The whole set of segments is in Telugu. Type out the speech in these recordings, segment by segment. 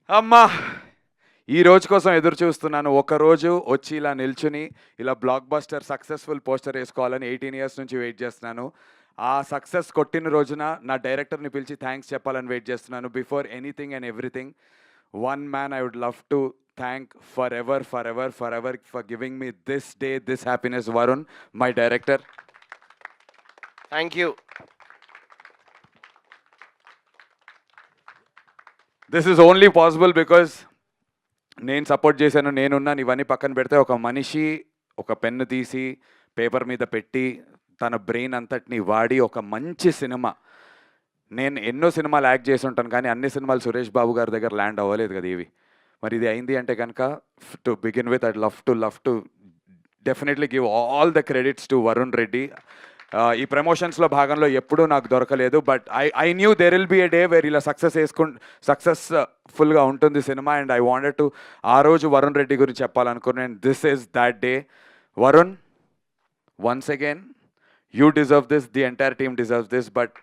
అమ్మా ఈ రోజు కోసం ఎదురు చూస్తున్నాను. ఒకరోజు వచ్చి ఇలా నిల్చుని ఇలా బ్లాక్ బస్టర్ సక్సెస్ఫుల్ పోస్టర్ వేసుకోవాలని 18 ఇయర్స్ నుంచి వెయిట్ చేస్తున్నాను. ఆ సక్సెస్ కొట్టిన రోజున నా డైరెక్టర్ని పిలిచి థ్యాంక్స్ చెప్పాలని వెయిట్ చేస్తున్నాను. Before anything and everything, one man I would love to thank forever for giving me this day, this happiness. Varun, my director. Thank you. This is only possible because నేను సపోర్ట్ చేశాను, నేనున్నాను. ఇవన్నీ పక్కన పెడితే ఒక మనిషి ఒక పెన్ను తీసి పేపర్ మీద పెట్టి తన బ్రెయిన్ అంతటిని వాడి ఒక మంచి సినిమా, నేను ఎన్నో సినిమాలు యాక్ట్ చేసి ఉంటాను కానీ అన్ని సినిమాలు సురేష్ బాబు గారి దగ్గర ల్యాండ్ అవ్వలేదు కదా ఇవి. మరి ఇది అయింది అంటే కనుక to begin with I'd love to definitely give all the credits to Varun Reddy. ఈ ప్రమోషన్స్లో భాగంలో ఎప్పుడూ నాకు దొరకలేదు, but I knew there will be a day where ఇలా సక్సెస్ఫుల్గా ఉంటుంది సినిమా. అండ్ ఐ వాంటెడ్ టు ఆ రోజు వరుణ్ రెడ్డి గురించి చెప్పాలనుకున్నాను. And this is that day. Varun, once again you deserve this, the entire team deserves this. But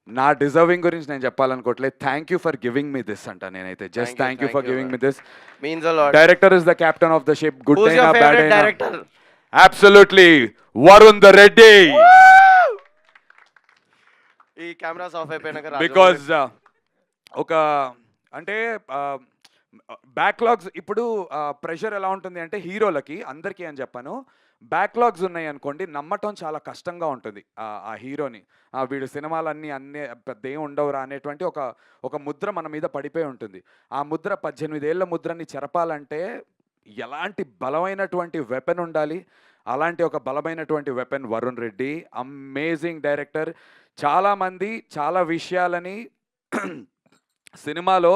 నా డిజర్వింగ్ గురించి నేను చెప్పాలనుకోవట్లేదు. Thank you for giving me this అంట నేనైతే. Just thank you for giving me this. Means a lot. Director is the captain of the ship. Good Who's your అయినా బ్యాడ్ favorite అయినా director? Absolutely Varun the Reddy. ఈ కెమెరాస్ ఆఫ్ అయిపోయినాక బికాజ్ ఒక అంటే బ్యాక్లాగ్స్ ఇప్పుడు ప్రెషర్ ఎలా ఉంటుంది అంటే హీరోలకి అందరికీ అని చెప్పాను, బ్యాక్లాగ్స్ ఉన్నాయి అనుకోండి నమ్మటం చాలా కష్టంగా ఉంటుంది ఆ హీరోని. వీడు సినిమాలన్నీ అన్నీ పెద్ద ఏం ఉండవురా అనేటువంటి ఒక ముద్ర మన మీద పడిపోయి ఉంటుంది. ఆ ముద్ర 18 ఏళ్ల ముద్రని చెరపాలంటే ఎలాంటి బలమైనటువంటి వెపన్ ఉండాలి. అలాంటి ఒక బలమైనటువంటి weapon Varun Reddy. Amazing director. చాలామంది చాలా విషయాలని సినిమాలో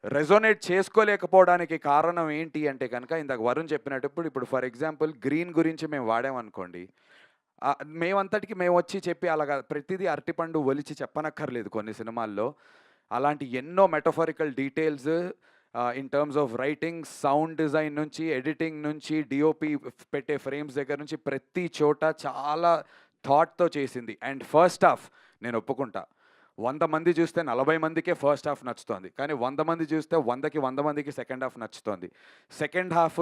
రెజోనేట్ చేసుకోలేకపోవడానికి కారణం ఏంటి అంటే కనుక ఇందాక వరుణ్ చెప్పినప్పుడు ఇప్పుడు ఫర్ ఎగ్జాంపుల్ గ్రీన్ గురించి మేము వాడామనుకోండి, మేమంతటికి మేము వచ్చి చెప్పి అలాగా ప్రతిదీ అరటిపండు ఒలిచి చెప్పనక్కర్లేదు కొన్ని సినిమాల్లో. అలాంటి ఎన్నో metaphorical details in terms of writing, sound design నుంచి, ఎడిటింగ్ నుంచి, డిఓపి పెట్టే ఫ్రేమ్స్ దగ్గర నుంచి ప్రతి చోట చాలా థాట్తో చేసింది. అండ్ ఫస్ట్ హాఫ్ నేను ఒప్పుకుంటా, 100 మంది చూస్తే 40 మందికే ఫస్ట్ హాఫ్ నచ్చుతోంది, కానీ 100 మంది చూస్తే 100కి 100 మందికి సెకండ్ హాఫ్ నచ్చుతోంది. సెకండ్ హాఫ్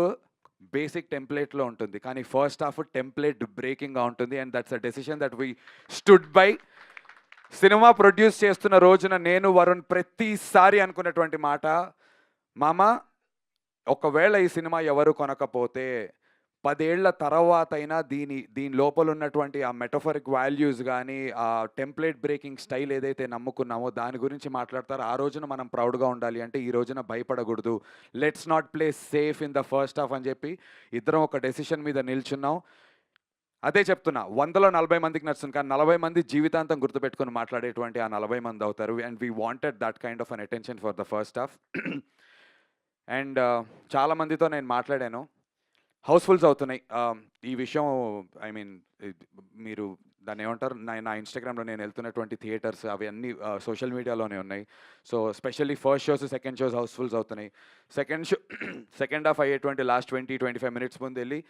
బేసిక్ టెంప్లెట్లో ఉంటుంది, కానీ ఫస్ట్ హాఫ్ టెంప్లెట్ బ్రేకింగ్గా ఉంటుంది. And that's a decision that we stood by. సినిమా ప్రొడ్యూస్ చేస్తున్న రోజున నేను వరుణ్ ప్రతిసారి అనుకున్నటువంటి మాట, మామ ఒకవేళ ఈ సినిమా ఎవరు కొనకపోతే 10 ఏళ్ల తర్వాత అయినా దీని లోపల ఉన్నటువంటి ఆ మెటఫరిక్ వాల్యూస్ కానీ ఆ టెంప్లెట్ బ్రేకింగ్ స్టైల్ ఏదైతే నమ్ముకున్నామో దాని గురించి మాట్లాడతారు. ఆ రోజున మనం ప్రౌడ్గా ఉండాలి అంటే ఈ రోజున భయపడకూడదు. Let's not play safe in the first half అని చెప్పి ఇద్దరం ఒక డెసిషన్ మీద నిల్చున్నాం. అదే చెప్తున్నా, 100లో 40 మందికి నచ్చుతుంది, కానీ 40 మంది జీవితాంతం గుర్తుపెట్టుకుని మాట్లాడేటువంటి ఆ 40 మంది అవుతారు. And we wanted that kind of an attention for the first half. And చాలామందితో నేను మాట్లాడాను, హౌస్ఫుల్స్ అవుతున్నాయి. ఈ విషయం ఐ మీన్ మీరు దాన్ని ఏమంటారు, నా ఇన్స్టాగ్రామ్లో నేను వెళ్తున్నటువంటి థియేటర్స్ అవి అన్నీ సోషల్ మీడియాలోనే ఉన్నాయి. So specially first shows second shows housefuls అవుతున్నాయి. సెకండ్ హాఫ్ అయ్యేటువంటి లాస్ట్ 20-25 మినిట్స్ ముందు వెళ్ళి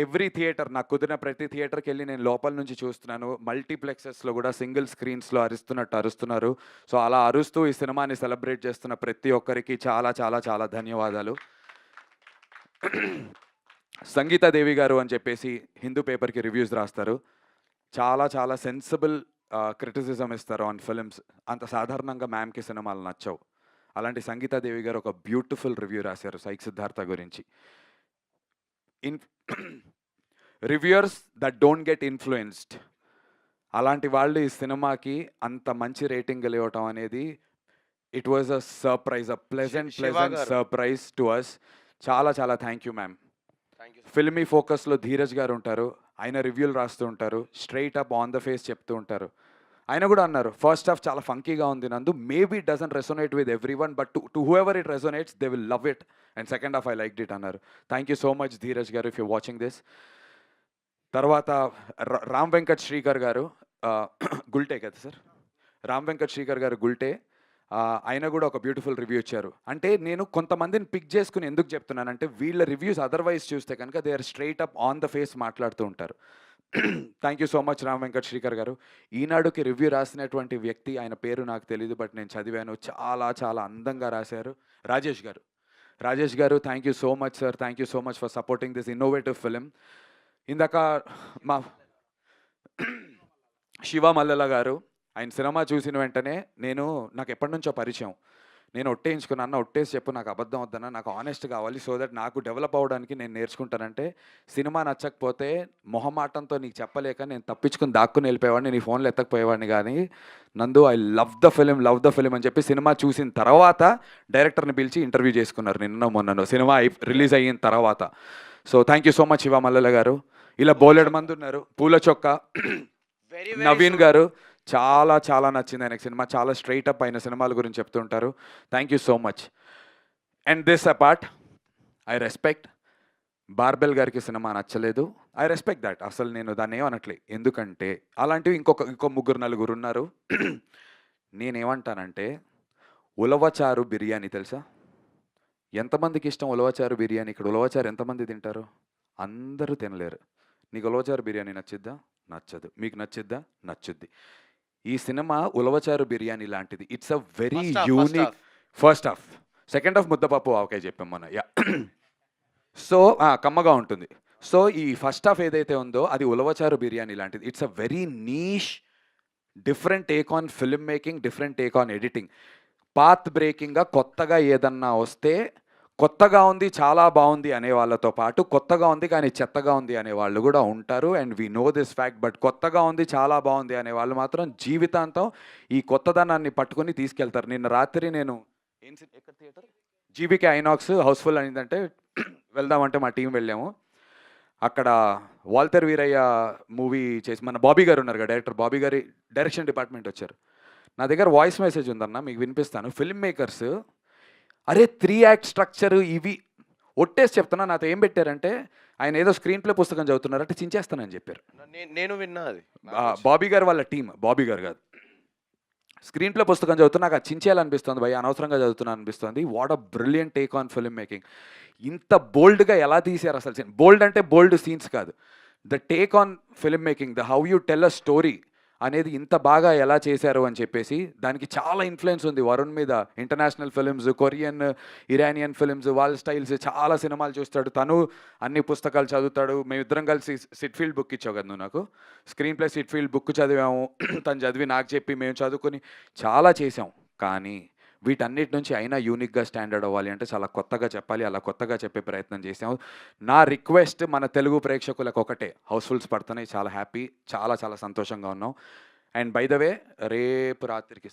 ఎవ్రీ థియేటర్, నాకు కుదిరిన ప్రతి థియేటర్కి వెళ్ళి నేను లోపల నుంచి చూస్తున్నాను. మల్టీప్లెక్సెస్లో కూడా సింగిల్ స్క్రీన్స్లో అరుస్తున్నారు. సో అలా అరుస్తూ ఈ సినిమాని సెలబ్రేట్ చేస్తున్న ప్రతి ఒక్కరికి చాలా చాలా చాలా ధన్యవాదాలు. సంగీతాదేవి గారు అని చెప్పేసి హిందూ పేపర్కి రివ్యూస్ రాస్తారు. చాలా చాలా సెన్సిబుల్ క్రిటిసిజం ఇస్తారు ఆన్ ఫిలిమ్స్. అంత సాధారణంగా మ్యామ్కి సినిమాలు నచ్చవు. అలాంటి సంగీతాదేవి గారు ఒక బ్యూటిఫుల్ రివ్యూ రాశారు సైక్ సిద్ధార్థ గురించి. Reviewers that don't get influenced, అలాంటి వాళ్ళు ఈ సినిమాకి అంత మంచి రేటింగ్ ఇవ్వటం అనేది it was a surprise, a pleasant surprise to us. చాలా చాలా థ్యాంక్ యూ మ్యామ్. ఫిల్మీ ఫోకస్లో ధీరజ్ గారు ఉంటారు, ఆయన రివ్యూలు రాస్తూ ఉంటారు, straight up on the face చెప్తూ ఉంటారు. ఆయన కూడా అన్నారు ఫస్ట్ హాఫ్ చాలా ఫంకీగా ఉంది నందు, maybe it doesn't resonate with everyone, but to whoever it resonates they will love it. And second half I liked it అన్నారు. Thank you so much Dheeraj garu if you watching this. తర్వాత రామ్ వెంకట్ శ్రీకర్ గారు, గుల్టే కదా సార్, రామ్ వెంకట్ శ్రీకర్ గారు గుల్టే, ఆయన కూడా ఒక బ్యూటిఫుల్ రివ్యూ ఇచ్చారు. అంటే నేను కొంతమందిని పిక్ చేసుకుని ఎందుకు చెప్తున్నానంటే వీళ్ళ రివ్యూస్ అదర్వైజ్ చూస్తే కనుక they are straight up on the face మాట్లాడుతూ ఉంటారు. Thank you so much Ram Venkat Srikar garu. ఈనాడుకి రివ్యూ రాసినటువంటి వ్యక్తి, ఆయన పేరు నాకు తెలీదు, బట్ నేను చదివాను. చాలా చాలా అందంగా రాశారు. రాజేష్ గారు. రాజేష్ గారు, thank you so much sir. Thank you so much for supporting this innovative film. ఇందాక మా శివ మల్లెల గారు, ఆయన సినిమా చూసిన వెంటనే నాకు ఎప్పటి నుంచో పరిచయం. నేను ఒట్టేయించుకున్నా, అన్న ఒట్టేసి చెప్పు, నాకు అబద్ధం వద్దన్నా, నాకు ఆనెస్ట్ కావాలి, సో దట్ నాకు డెవలప్ అవ్వడానికి నేను నేర్చుకుంటానంటే, సినిమా నచ్చకపోతే మొహమాటంతో నీకు చెప్పలేక నేను తప్పించుకుని దాక్కుని వెళ్ళిపోయేవాడిని, నీ ఫోన్లో ఎత్తకపోయేవాడిని. కానీ నందు, ఐ లవ్ ద ఫిలిం అని చెప్పి సినిమా చూసిన తర్వాత డైరెక్టర్ని పిలిచి ఇంటర్వ్యూ చేసుకున్నారు మొన్నను సినిమా రిలీజ్ అయిన తర్వాత. So thank you so much Shiva Mallela garu. ఇలా బోలెడు మంది ఉన్నారు. పూల చొక్క నవీన్ గారు, చాలా చాలా నచ్చింది ఆయనకు సినిమా. చాలా స్ట్రైట్ అప్ అయిన సినిమాల గురించి చెప్తుంటారు. Thank you so much. And this apart, I respect barbell గారికి సినిమా నచ్చలేదు. I respect that. అసలు నేను దాన్ని ఏమనట్లే. ఎందుకంటే అలాంటివి ఇంకో ముగ్గురు నలుగురు ఉన్నారు. నేనేమంటానంటే, ఉలవచారు బిర్యానీ తెలుసా? ఎంతమందికి ఇష్టం ఉలవచారు బిర్యానీ? ఇక్కడ ఉలవచారు ఎంతమంది తింటారు? అందరూ తినలేరు. నీకు ఉలవచారు బిర్యానీ నచ్చిద్దా? నచ్చదు. మీకు నచ్చిద్దా? నచ్చుద్ది. ఈ సినిమా ఉలవచారు బిర్యానీ లాంటిది. It's a very unique. First half, second half ముద్దపప్పు ఆవకాయ చెప్పాం మనం. యా. సో కమ్మగా ఉంటుంది. సో ఈ ఫస్ట్ హాఫ్ ఏదైతే ఉందో అది ఉలవచారు బిర్యానీ లాంటిది. It's a very niche, different take on film making, different take on editing. Path బ్రేకింగ్గా కొత్తగా ఏదన్నా వస్తే, కొత్తగా ఉంది చాలా బాగుంది అనే వాళ్ళతో పాటు కొత్తగా ఉంది కానీ చెత్తగా ఉంది అనే వాళ్ళు కూడా ఉంటారు. And we know this fact. But కొత్తగా ఉంది చాలా బాగుంది అనే వాళ్ళు మాత్రం జీవితాంతం ఈ కొత్తదనాన్ని పట్టుకొని తీసుకెళ్తారు. నిన్న రాత్రి నేను ఎక్కడ థియేటర్, జీబీకే ఐనాక్స్ హౌస్ఫుల్ అయిందంటే వెళ్దామంటే మా టీం వెళ్ళాము. అక్కడ వాల్టర్ వీరయ్య మూవీ చేసి మన బాబీ గారు ఉన్నారు కదా, డైరెక్టర్ బాబీ గారి డైరెక్షన్ డిపార్ట్మెంట్ వచ్చారు. నా దగ్గర వాయిస్ మెసేజ్ ఉందన్న, మీకు వినిపిస్తాను. ఫిల్మ్ మేకర్స్ అరే 3 యాక్ట్ స్ట్రక్చర్ ఇవి ఒట్టేసి చెప్తున్నా. నాతో ఏం పెట్టారంటే, ఆయన ఏదో స్క్రీన్ ప్లే పుస్తకం చదువుతున్నారంటే చించేస్తానని చెప్పారు. నేను విన్నా అది. బాబీ గారు వాళ్ళ టీం, బాబీ గారు కాదు. స్క్రీన్ ప్లే పుస్తకం చదువుతున్నా, నాకు అది చించేయాలనిపిస్తుంది భయ, అనవసరంగా చదువుతున్నా అనిపిస్తుంది. What a brilliant take on film making. ఇంత బోల్డ్గా ఎలా తీశారు అసలు. బోల్డ్ అంటే బోల్డ్ సీన్స్ కాదు, the take on film making, the how you tell a story అనేది ఇంత బాగా ఎలా చేశారు అని చెప్పేసి. దానికి చాలా ఇన్ఫ్లుయెన్స్ ఉంది వరుణ్ మీద. International films, Korean, Iranian films, వాళ్ళ స్టైల్స్, చాలా సినిమాలు చూస్తాడు తను, అన్ని పుస్తకాలు చదువుతాడు. మేమిద్దరం కలిసి సిట్ఫీల్డ్ బుక్ ఇచ్చావు కదా నువ్వు నాకు, స్క్రీన్ ప్లే సిట్ఫీల్డ్ బుక్ చదివాము. తను చదివి నాకు చెప్పి మేము చదువుకొని చాలా చేసాం. కానీ వీటన్నిటి నుంచి అయినా యూనిక్గా స్టాండర్డ్ అవ్వాలి అంటే చాలా కొత్తగా చెప్పాలి. అలా కొత్తగా చెప్పే ప్రయత్నం చేసాము. నా రిక్వెస్ట్ మన తెలుగు ప్రేక్షకులకు ఒకటే, హౌస్ఫుల్స్ పడుతున్నాయి, చాలా హ్యాపీ, చాలా చాలా సంతోషంగా ఉన్నాం. అండ్ బై ద వే, రేపు రాత్రికి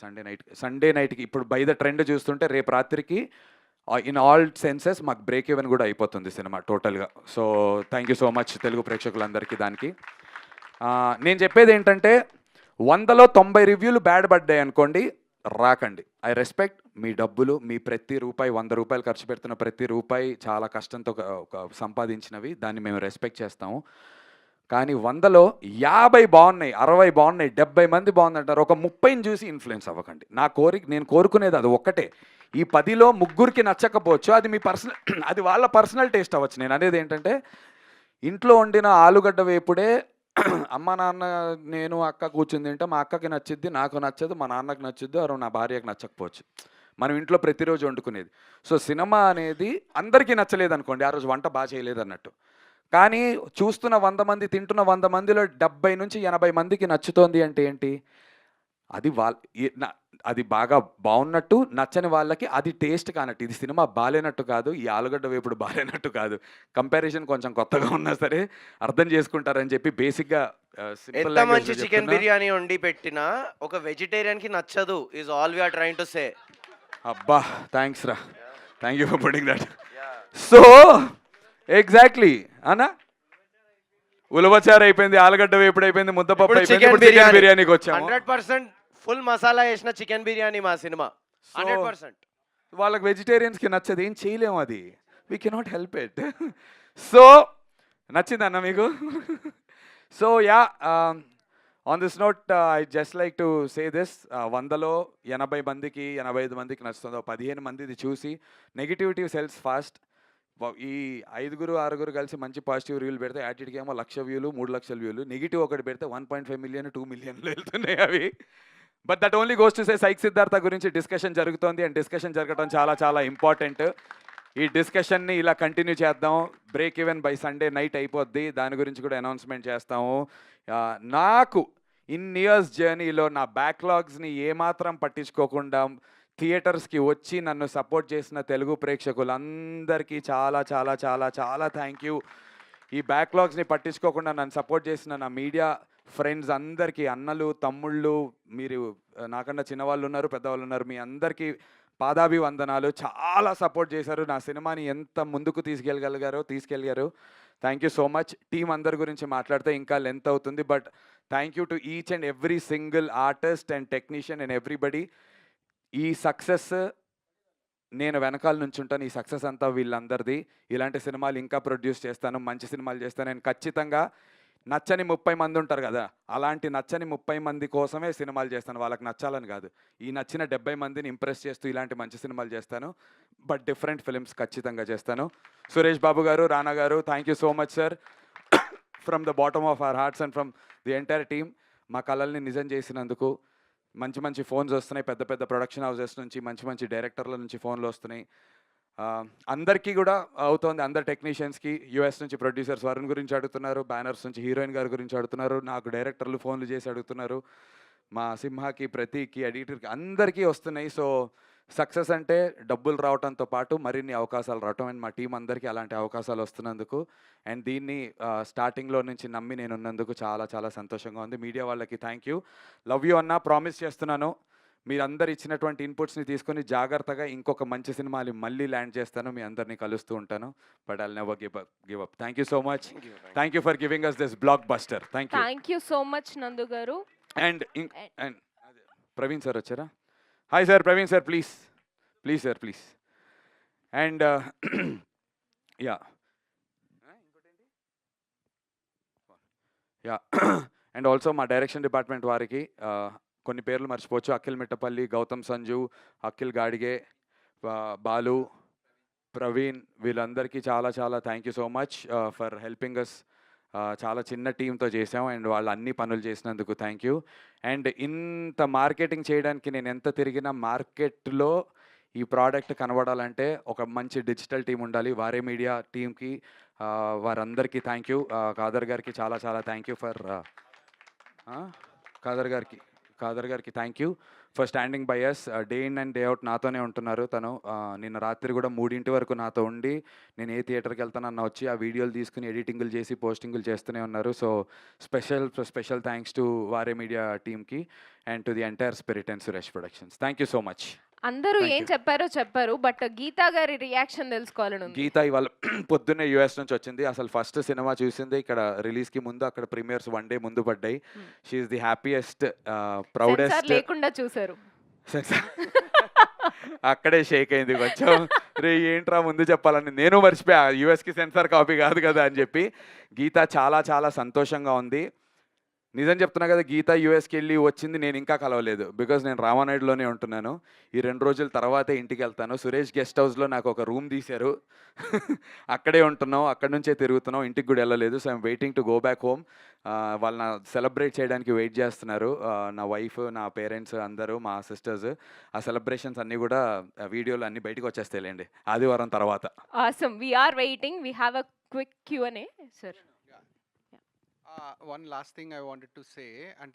సండే నైట్కి ఇప్పుడు బై ద ట్రెండ్ చూస్తుంటే రేపు రాత్రికి ఇన్ ఆల్ సెన్సెస్ మాకు బ్రేక్ ఈవెన్ కూడా అయిపోతుంది సినిమా టోటల్గా. So thank you so much Telugu ప్రేక్షకులందరికీ. దానికి నేను చెప్పేది ఏంటంటే, 100లో 90 రివ్యూలు బ్యాడ్ పడ్డాయి అనుకోండి, రాకండి. ఐ రెస్పెక్ట్ మీ డబ్బులు, మీ ప్రతి రూపాయి, 100 రూపాయలు ఖర్చు పెడుతున్న ప్రతి రూపాయి చాలా కష్టంతో సంపాదించినవి, దాన్ని మేము రెస్పెక్ట్ చేస్తాము. కానీ 100లో 50 బాగున్నాయి, 60 బాగున్నాయి, 70 మంది బాగుందంటారు, ఒక 30ని చూసి ఇన్ఫ్లుయెన్స్ అవ్వకండి. నేను కోరుకునేది అది ఒక్కటే. ఈ 10లో ముగ్గురికి నచ్చకపోవచ్చు, అది మీ పర్సనల్ అది వాళ్ళ పర్సనల్ టేస్ట్ అవ్వచ్చు. నేను అనేది ఏంటంటే, ఇంట్లో వండిన ఆలుగడ్డ వేపుడే అమ్మ నాన్న నేను అక్క కూర్చుని తింటే మా అక్కకి నచ్చిద్ది, నాకు నచ్చదు, మా నాన్నకి నచ్చుద్ది, అరే నా భార్యకి నచ్చకపోవచ్చు. మనం ఇంట్లో ప్రతిరోజు వండుకునేది. సో సినిమా అనేది అందరికీ నచ్చలేదు అనుకోండి, ఆ రోజు వంట బాగా చేయలేదు అన్నట్టు. కానీ చూస్తున్న 100 మంది, తింటున్న 100 మందిలో 70 నుంచి 80 మందికి నచ్చుతోంది అంటే ఏంటి? అది అది బాగా బాగున్నట్టు, నచ్చని వాళ్ళకి అది టేస్ట్ కానట్టు. ఇది సినిమా బాలేనట్టు కాదు, ఈ ఆలుగడ్డ వేపుడు బాలేనట్టు కాదు. కంపారిజన్ కొంచెం కొత్తగా ఉన్నా సరే అర్థం చేసుకుంటారని చెప్పి బేసిక్గా ఎంత మంచి చికెన్ బిర్యానీ వండి పెట్టినా ఒక వెజిటేరియన్కి నచ్చదు, is all we are trying to say. అబ్బా థ్యాంక్స్ రా, thank you for putting that. So exactly అన్నా, ఉలవచారు అయిపోయింది, ఆలుగడ్డ వేపుడు అయిపోయింది, ముద్దపప్పు అయిపోయింది, ఇప్పుడు చికెన్ బిర్యానీకి వచ్చాము. 100% ఫుల్ మసాలా వేసిన చికెన్ బిర్యానీ మా సినిమా. 100%. వాళ్ళకి వెజిటేరియన్స్కి నచ్చదు, ఏం చేయలేము, అది we cannot help it. So నచ్చిందన్న మీకు? So yeah, on this note I just like to say this, 100లో 80 మందికి 85 మందికి నచ్చుతుందో, 15 మందిది చూసి నెగిటివిటీ సెల్స్ ఫాస్ట్. ఈ 5, 6 కలిసి మంచి పాజిటివ్ రివ్యూలు పెడితే యాటిట్యూడ్‌కి ఏమో 1,00,000 వ్యూలు, 3,00,000 వ్యూలు. నెగెటివ్ ఒకటి పెడితే 1.5 మిలియన్, 2 మిలియన్‌లో వెళ్తున్నాయి అవి. But that only goes to say psych Siddhartha గురించి డిస్కషన్ జరుగుతోంది. అండ్ డిస్కషన్ జరగడం చాలా చాలా ఇంపార్టెంట్. ఈ డిస్కషన్‌ని ఇలా కంటిన్యూ చేద్దాం. Break even by Sunday night అయిపోద్ది. దాని గురించి కూడా అనౌన్స్‌మెంట్ చేస్తాము. నాకు ఇన్ని ఇయర్స్ జర్నీలో నా బ్యాక్‌లాగ్స్‌ని ఏమాత్రం పట్టించుకోకుండా థియేటర్స్‌కి వచ్చి నన్ను సపోర్ట్ చేసిన తెలుగు ప్రేక్షకులందరికీ చాలా చాలా చాలా చాలా థ్యాంక్ యూ. ఈ బ్యాక్‌లాగ్స్‌ని పట్టించుకోకుండా నన్ను సపోర్ట్ చేసిన నా మీడియా ఫ్రెండ్స్ అందరికీ, అన్నలు, తమ్ముళ్ళు, మీరు నాకన్నా చిన్నవాళ్ళు ఉన్నారు, పెద్దవాళ్ళు ఉన్నారు. మీ అందరికీ పాదాభివందనాలు. చాలా సపోర్ట్ చేశారు. నా సినిమాని ఎంత ముందుకు తీసుకెళ్ళగారు. Thank you so much. Team అందరి గురించి మాట్లాడితే ఇంకా లెంత్ అవుతుంది. But thank you to each and every single artist and technician and everybody. ఈ సక్సెస్ నేను వెనకాల నుంచి ఉంటాను. ఈ సక్సెస్ అంతా వీళ్ళందరిది. ఇలాంటి సినిమాలు ఇంకా ప్రొడ్యూస్ చేస్తాను. మంచి సినిమాలు చేస్తాను. నేను ఖచ్చితంగా నచ్చని 30 మంది ఉంటారు కదా, అలాంటి నచ్చని 30 మంది కోసమే సినిమాలు చేస్తాను. వాళ్ళకి నచ్చాలని కాదు. ఈ నచ్చిన 70 మందిని ఇంప్రెస్ చేస్తూ ఇలాంటి మంచి సినిమాలు చేస్తాను. బట్ డిఫరెంట్ ఫిల్మ్స్ ఖచ్చితంగా చేస్తాను. సురేష్ బాబు గారు, రానా గారు, thank you so much sir. From the bottom of our hearts and from the entire team. మా కలల్ని నిజం చేసినందుకు. మంచి మంచి ఫోన్స్ వస్తున్నాయి. పెద్ద పెద్ద ప్రొడక్షన్ హౌసెస్ నుంచి, మంచి మంచి డైరెక్టర్ల నుంచి ఫోన్లు వస్తున్నాయి. అందరికీ కూడా అవుతోంది. అందరు టెక్నీషియన్స్కి యూఎస్ నుంచి ప్రొడ్యూసర్స్ వరుణ్ గురించి అడుగుతున్నారు. బ్యానర్స్ నుంచి హీరోయిన్ గారి గురించి అడుగుతున్నారు. నాకు డైరెక్టర్లు ఫోన్లు చేసి అడుగుతున్నారు. మా సింహాకి, ప్రతీక్కి, ఎడిటర్కి అందరికీ వస్తున్నాయి. సో సక్సెస్ అంటే డబ్బులు రావడంతో పాటు మరిన్ని అవకాశాలు రావటం. అండ్ మా టీం అందరికీ అలాంటి అవకాశాలు వస్తున్నందుకు అండ్ దీన్ని స్టార్టింగ్లో నుంచి నమ్మి నేను ఉన్నందుకు చాలా చాలా సంతోషంగా ఉంది. మీడియా వాళ్ళకి థ్యాంక్ యూ. లవ్ యూ అన్న. ప్రామిస్ చేస్తున్నాను, మీరందరు ఇచ్చినటువంటి ఇన్పుట్స్ని తీసుకొని జాగ్రత్తగా ఇంకొక మంచి సినిమాలు మళ్ళీ ల్యాండ్ చేస్తాను. మీ అందరినీ కలుస్తూ ఉంటాను. But I'll never give up. Thank you so much. Thank you for giving us this blockbuster. Thank you. Thank you so much Nandu garu. And Praveen sir వచ్చారా? Hi sir, Praveen sir, please sir, please. And ya and also మా డైరెక్షన్ డిపార్ట్మెంట్ వారికి కొన్ని పేర్లు మర్చిపోవచ్చు. అఖిల్ మిట్టపల్లి, గౌతమ్ సంజు, అఖిల్ గాడిగే, బాలు, ప్రవీణ్, వీళ్ళందరికీ చాలా చాలా thank you so much for helping us. చాలా చిన్న టీంతో చేసాం అండ్ వాళ్ళు అన్ని పనులు చేసినందుకు థ్యాంక్ యూ. అండ్ ఇంత మార్కెటింగ్ చేయడానికి నేను ఎంత తిరిగినా మార్కెట్లో ఈ ప్రోడక్ట్ కనబడాలంటే ఒక మంచి డిజిటల్ టీం ఉండాలి. వారే మీడియా టీంకి వారందరికీ థ్యాంక్ యూ. కాదర్ గారికి చాలా చాలా థ్యాంక్ యూ ఫర్ కాదర్ గారికి thank you for standing by us. Day in and day out నాతోనే ఉంటున్నారు. తను నిన్న రాత్రి కూడా 3 వరకు నాతో ఉండి నేను ఏ థియేటర్కి వెళ్తానన్న వచ్చి ఆ వీడియోలు తీసుకుని ఎడిటింగులు చేసి పోస్టింగులు చేస్తూనే ఉన్నారు. సో స్పెషల్ థ్యాంక్స్ టు వారే మీడియా టీమ్కి and to the entire spirit and Suresh productions. Thank you so much. అందరూ Thank ఏం you. చెప్పారు బట్ గీతా గారి రియాక్షన్ తెలుసుకోవాలని ఉంది. గీత ఇవాళ పొద్దున్నే యూఎస్ నుంచి వచ్చింది. అసలు ఫస్ట్ సినిమా చూసింది ఇక్కడ రిలీజ్కి ముందు. అక్కడ ప్రీమియర్స్ 1 డే ముందు పడ్డాయి. She is the happiest, censor proudest. లేకుండా చూసారు. అక్కడే షేక్ అయింది కొంచెం. రే ఏంట్రా ముందు చెప్పాలని నేను మర్చిపోయా, యూఎస్కి సెన్సార్ కాపీ కాదు కదా అని చెప్పి. గీత చాలా చాలా సంతోషంగా ఉంది. నిజం చెప్తున్నా కదా, గీత యూఎస్కి వెళ్ళి వచ్చింది నేను ఇంకా కలవలేదు. బికాజ్ నేను రామానాయుడులోనే ఉంటున్నాను. ఈ 2 రోజుల తర్వాతే ఇంటికి వెళ్తాను. సురేష్ గెస్ట్ హౌస్లో నాకు ఒక రూమ్ తీశారు. అక్కడే ఉంటున్నాం, అక్కడి నుంచే తిరుగుతున్నాం. ఇంటికి కూడా వెళ్ళలేదు. So I'm waiting to go back home. వాళ్ళు నా సెలబ్రేట్ చేయడానికి వెయిట్ చేస్తున్నారు. నా వైఫ్, నా పేరెంట్స్ అందరూ, మా సిస్టర్స్. ఆ సెలబ్రేషన్స్ అన్నీ కూడా వీడియోలు అన్నీ బయటకు వచ్చేస్తాయిలేండి ఆదివారం తర్వాత. Awesome. We are waiting. We have a quick Q&A, sir. One last thing I wanted to say, అంటే